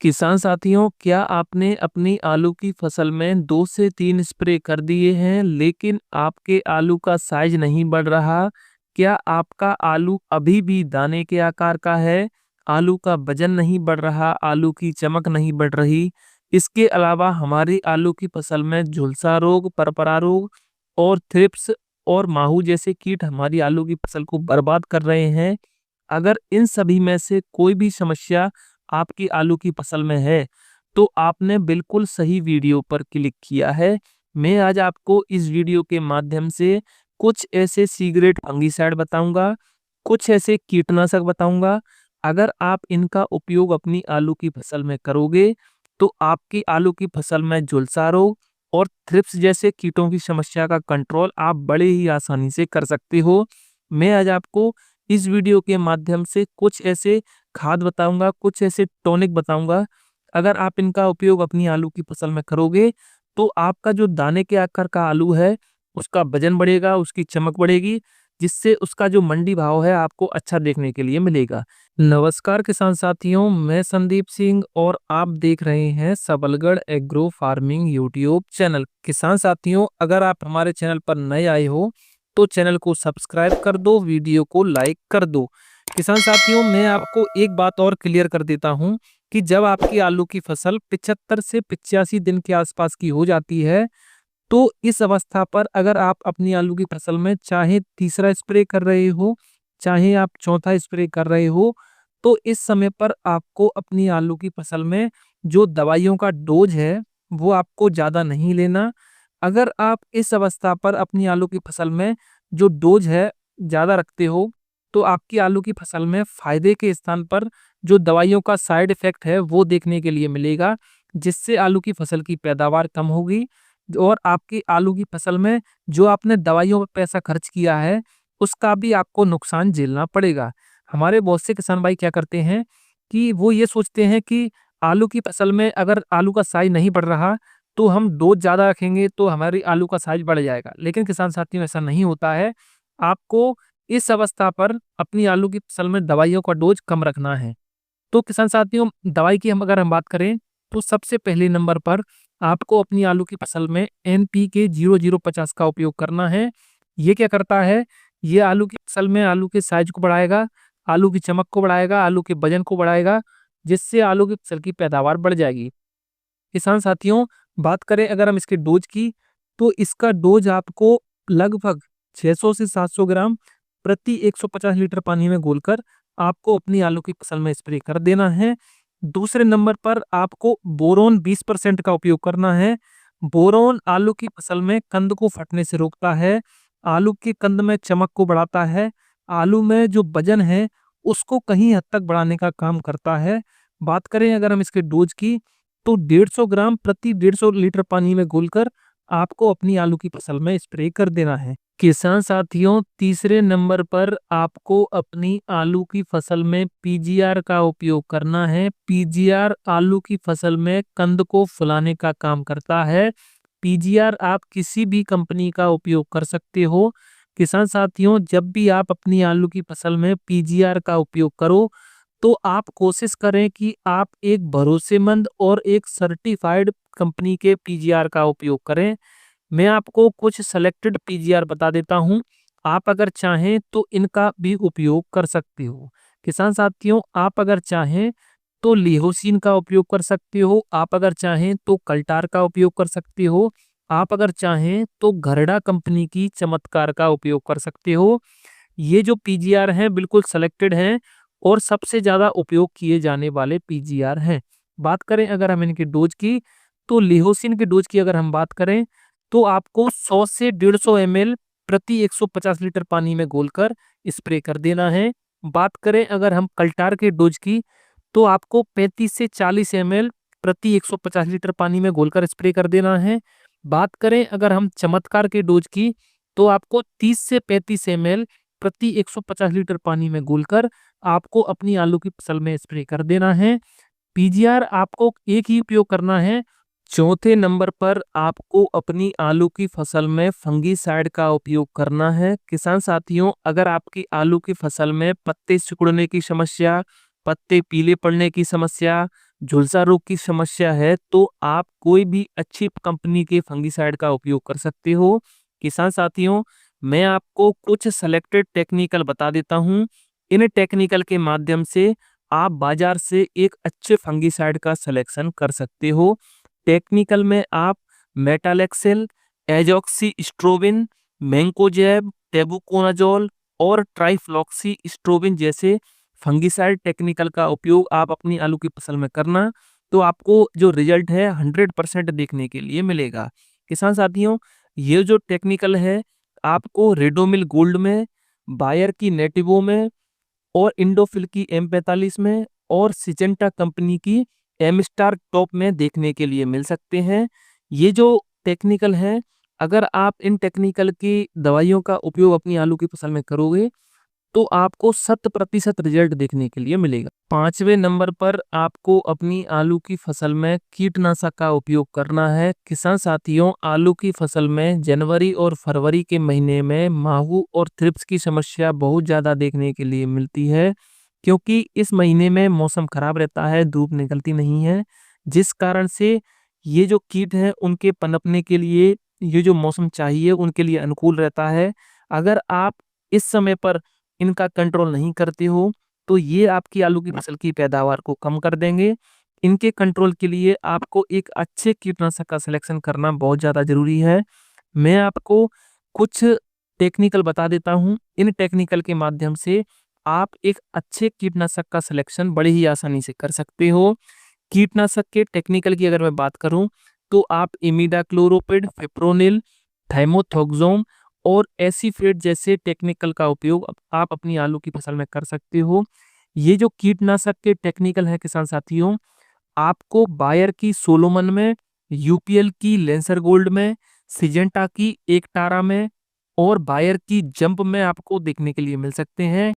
किसान साथियों, क्या आपने अपनी आलू की फसल में 2 से 3 स्प्रे कर दिए हैं, लेकिन आपके आलू का साइज़ नहीं बढ़ रहा? क्या आपका आलू अभी भी दाने के आकार का है? आलू का वज़न नहीं बढ़ रहा, आलू की चमक नहीं बढ़ रही? इसके अलावा हमारी आलू की फसल में झुलसा रोग, परपरा रोग और थ्रिप्स और माहू जैसे कीट हमारी आलू की फसल को बर्बाद कर रहे हैं। अगर इन सभी में से कोई भी समस्या आपकी आलू की फसल में है, तो आपने बिल्कुल सही वीडियो पर क्लिक किया है। मैं आज आपको इस वीडियो के माध्यम से कुछ ऐसे सीक्रेट फंगिसाइड बताऊंगा, कुछ ऐसे कीटनाशक बताऊंगा। अगर आप इनका उपयोग अपनी आलू की फसल में करोगे, तो आपकी आलू की फसल में झुलसा रोग और थ्रिप्स जैसे कीटों की समस्या का कंट्रोल आप बड़े ही आसानी से कर सकते हो। मैं आज आपको इस वीडियो के माध्यम से कुछ ऐसे खाद बताऊंगा, कुछ ऐसे टॉनिक बताऊंगा। अगर आप इनका उपयोग अपनी आलू की फसल में करोगे, तो आपका जो दाने के आकार का आलू है, उसका वजन बढ़ेगा, उसकी चमक बढ़ेगी, जिससे उसका जो मंडी भाव है आपको अच्छा देखने के लिए मिलेगा। नमस्कार किसान साथियों, मैं संदीप सिंह और आप देख रहे हैं Sabalgarh agro farming YouTube channel. किसान साथियों, अगर आप हमारे चैनल पर नए आए हो, तो चैनल को सब्सक्राइब कर दो, वीडियो को लाइक कर दो। किसान साथियों, मैं आपको एक बात और क्लियर कर देता हूं कि जब आपकी आलू की फसल 75 से 85 दिन के आसपास की हो जाती है, तो इस अवस्था पर अगर आप अपनी आलू की फसल में चाहे तीसरा स्प्रे कर रहे हो, चाहे आप चौथा स्प्रे कर रहे हो, तो इस समय पर आपको अपनी आलू की फसल में जो दवाइयों का डोज है, वो आपको ज़्यादा नहीं लेना। अगर आप इस अवस्था पर अपनी आलू की फसल में जो डोज है ज़्यादा रखते हो, तो आपकी आलू की फसल में फ़ायदे के स्थान पर जो दवाइयों का साइड इफ़ेक्ट है, वो देखने के लिए मिलेगा, जिससे आलू की फसल की पैदावार कम होगी और आपकी आलू की फसल में जो आपने दवाइयों पे पैसा खर्च किया है, उसका भी आपको नुकसान झेलना पड़ेगा। हमारे बहुत से किसान भाई क्या करते हैं कि वो ये सोचते हैं कि आलू की फसल में अगर आलू का साइज़ नहीं बढ़ रहा, तो हम डोज़ ज़्यादा रखेंगे तो हमारी आलू का साइज़ बढ़ जाएगा। लेकिन किसान साथियों, ऐसा नहीं होता है। आपको इस अवस्था पर अपनी आलू की फसल में दवाइयों का डोज़ कम रखना है। तो किसान साथियों, दवाई की हम बात करें, तो सबसे पहले नंबर पर आपको अपनी आलू की फसल में एनपीके 0050 का उपयोग करना है। ये क्या करता है? ये आलू की फसल में आलू के साइज को बढ़ाएगा, आलू की चमक को बढ़ाएगा, आलू के वजन को बढ़ाएगा, जिससे आलू की फसल की पैदावार बढ़ जाएगी। किसान साथियों, बात करें अगर हम इसके डोज की, तो इसका डोज आपको लगभग 600 से 700 ग्राम प्रति 150 लीटर पानी में घोलकर आपको अपनी आलू की फसल में स्प्रे कर देना है। दूसरे नंबर पर आपको बोरोन 20% का उपयोग करना है। बोरोन आलू की फसल में कंद को फटने से रोकता है, आलू के कंद में चमक को बढ़ाता है, आलू में जो वजन है उसको कहीं हद तक बढ़ाने का काम करता है। बात करें अगर हम इसके डोज की, तो 150 ग्राम प्रति 150 लीटर पानी में घोलकर आपको अपनी आलू की फसल में स्प्रे कर देना है। किसान साथियों, तीसरे नंबर पर आपको अपनी आलू की फसल में पीजीआर का उपयोग करना है। पीजीआर आलू की फसल में कंद को फुलाने का काम करता है। पीजीआर आप किसी भी कंपनी का उपयोग कर सकते हो। किसान साथियों, जब भी आप अपनी आलू की फसल में पीजीआर का उपयोग करो, तो आप कोशिश करें कि आप एक भरोसेमंद और एक सर्टिफाइड कंपनी के पीजीआर का उपयोग करें। मैं आपको कुछ सेलेक्टेड पीजीआर बता देता हूं। आप अगर चाहें तो इनका भी उपयोग कर सकते हो। किसान साथियों, आप अगर चाहें तो लिहोसिन का उपयोग कर सकते हो, आप अगर चाहें तो कल्टार का उपयोग कर सकते हो, आप अगर चाहें तो घरडा कंपनी की चमत्कार का उपयोग कर सकते हो। ये जो पीजीआर हैं बिल्कुल सेलेक्टेड हैं और सबसे ज़्यादा उपयोग किए जाने वाले पीजीआर हैं। बात करें अगर हम इनके डोज की, तो लिहोसिन के डोज की अगर हम बात करें, तो आपको 100 से 150 एमएल प्रति 150 लीटर पानी में घोलकर स्प्रे कर देना है। बात करें अगर हम कल्टार के डोज की, तो आपको 35 से 40 एमएल प्रति 150 लीटर पानी में घोलकर स्प्रे कर देना है। बात करें अगर हम चमत्कार के डोज की, तो आपको 30 से 35 एमएल प्रति 150 लीटर पानी में घोलकर आपको अपनी आलू की फसल में स्प्रे कर देना है। पीजीआर आपको एक ही उपयोग करना है। चौथे नंबर पर आपको अपनी आलू की फसल में फंगीसाइड का उपयोग करना है। किसान साथियों, अगर आपकी आलू की फसल में पत्ते सिकुड़ने की समस्या, पत्ते पीले पड़ने की समस्या, झुलसा रोग की समस्या है तो आप कोई भी अच्छी कंपनी के फंगिसाइड का उपयोग कर सकते हो। किसान साथियों, मैं आपको कुछ सेलेक्टेड टेक्निकल बता देता हूँ। इन टेक्निकल के माध्यम से आप बाजार से एक अच्छे फंगिसाइड का सिलेक्शन कर सकते हो। टेक्निकल में आप मेटालेक्सेल, एजॉक्सीस्ट्रोबिन, मैंकोजेब, टेबुकोनाजोल और ट्राइफ्लॉक्सीस्ट्रोबिन जैसे फंगिसाइड टेक्निकल का उपयोग आप अपनी आलू की फसल में करना, तो आपको जो रिजल्ट है 100% देखने के लिए मिलेगा। किसान साथियों, ये जो टेक्निकल है आपको रेडोमिल गोल्ड में, बायर की नेटिवो में और इंडोफिल की M45 में और सिजेंटा कंपनी की एम स्टार टॉप में देखने के लिए मिल सकते हैं। ये जो टेक्निकल है, अगर आप इन टेक्निकल की दवाइयों का उपयोग अपनी आलू की फसल में करोगे तो आपको 100% रिजल्ट देखने के लिए मिलेगा। 5वें नंबर पर आपको अपनी आलू की फसल में कीटनाशक का उपयोग करना है। किसान साथियों, आलू की फसल में जनवरी और फरवरी के महीने में माहू और थ्रिप्स की समस्या बहुत ज़्यादा देखने के लिए मिलती है, क्योंकि इस महीने में मौसम खराब रहता है, धूप निकलती नहीं है, जिस कारण से ये जो कीट हैं उनके पनपने के लिए ये जो मौसम चाहिए उनके लिए अनुकूल रहता है। अगर आप इस समय पर इनका कंट्रोल नहीं करते हो तो ये आपकी आलू की फसल की पैदावार को कम कर देंगे। इनके कंट्रोल के लिए आपको एक अच्छे कीटनाशक का सिलेक्शन करना बहुत ज़्यादा ज़रूरी है। मैं आपको कुछ टेक्निकल बता देता हूँ। इन टेक्निकल के माध्यम से आप एक अच्छे कीटनाशक का सिलेक्शन बड़े ही आसानी से कर सकते हो। कीटनाशक के टेक्निकल की अगर मैं बात करूँ तो आप इमिडाक्लोप्रिड, फिप्रोनिल, थाइमोथोक्सोम और एसीफेट जैसे टेक्निकल का उपयोग आप अपनी आलू की फसल में कर सकते हो। ये जो कीटनाशक के टेक्निकल है किसान साथियों, आपको बायर की सोलोमन में, यूपीएल की लेंसर गोल्ड में, सिजेंटा की एकटारा में और बायर की जंप में आपको देखने के लिए मिल सकते हैं।